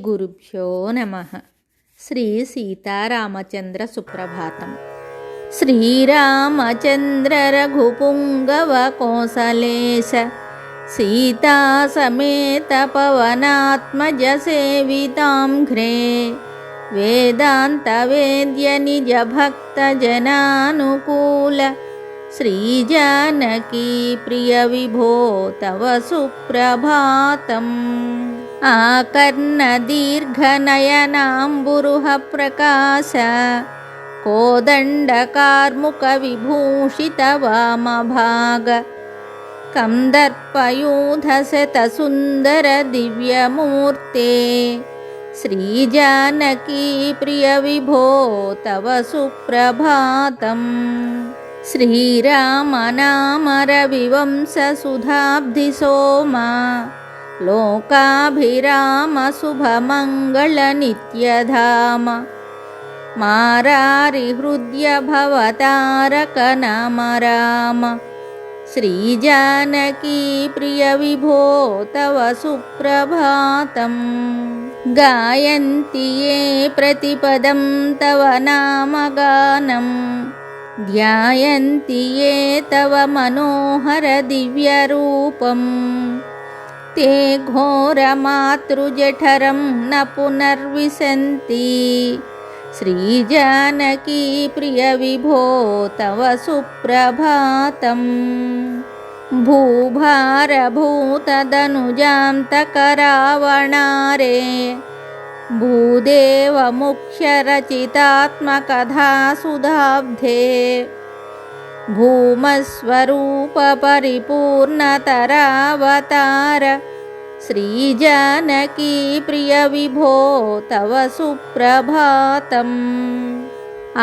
గురుభ్యో నమః. శ్రీ సీతారామచంద్ర సుప్రభాతం. శ్రీరామచంద్ర రఘుపుంగవ కోసలేశ సీతా సమేత పవనాత్మజ సేవితాంఘ్రే వేదాంత వేద్య నిజ భక్త జనానుకూల శ్రీజానకీ ప్రియ విభో తవ సుప్రభాతం. ఆకర్ణ దీర్ఘనయనాంబురుహ ప్రకాశ కోదండ కార్ముక విభూషిత వామభాగ కందర్పయూధ శత సుందర దివ్యమూర్తే శ్రీజానకీ ప్రియ విభో తవ సుప్రభాతం. శ్రీరామ నామ రవివంశ సుధాబ్ధి సోమ లోకాభిరామ శుభమంగళ నిత్యధామ మారారి హృద్య భవతారక నామ రామ శ్రీజానకీ ప్రియ విభో తవ సుప్రభాతం. గాయంతి యే ప్రతిపదం తవ నామగానం ధ్యాయంతి యే తవ మనోహర దివ్యరూపం తే ఘోరమాతృజఠరం న పునర్విశంతి శ్రీజానకీ ప్రియ విభో తవ సుప్రభాతం. భూభారభూతదనుజాంతకరావణారే భూదేవముఖ్యరచితాత్మకథాసుధాబ్ధే భూమస్వరూప పరిపూర్ణతరావతార శ్రీజానకీ ప్రియ విభో తవ సుప్రభాతం.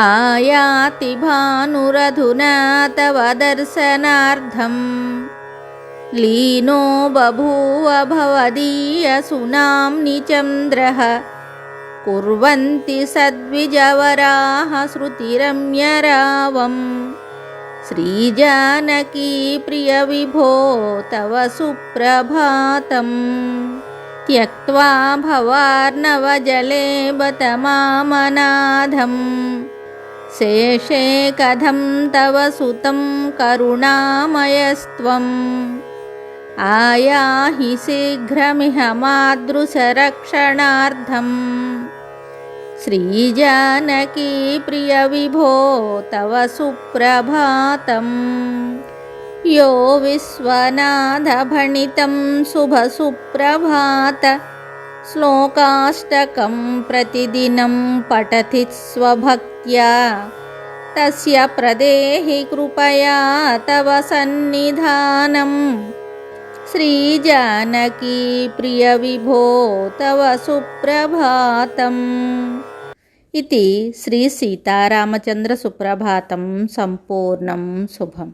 ఆయాతి భానురధునా తవ దర్శనార్థం లీనో బభూవ భవదీయ సునామ్ని చంద్రః కుర్వంతి సద్విజవరాః శృతిరమ్యరావం శ్రీజానకీ ప్రియ విభో తవ సుప్రభాతం. త్యక్త్వా భవార్ణవజలే బత మామనాథం శేషే కథం తవ సుతం కరుణామయస్త్వం ఆయాహి శీఘ్రమిహ మాదృశరక్షణార్థం శ్రీజానకీ ప్రియ విభో తవ సుప్రభాతం. యో విశ్వనాథభణితం శుభసుప్రభాత శ్లోకాష్టకం ప్రతిదినం పఠతి స్వభక్త్యా తస్య ప్రదేహి కృపయా తవ సన్నిధానం శ్రీజానకీ ప్రియ విభో తవ సుప్రభాతం. ఇది శ్రీ సీతారామచంద్ర సుప్రభాతం సంపూర్ణం శుభం.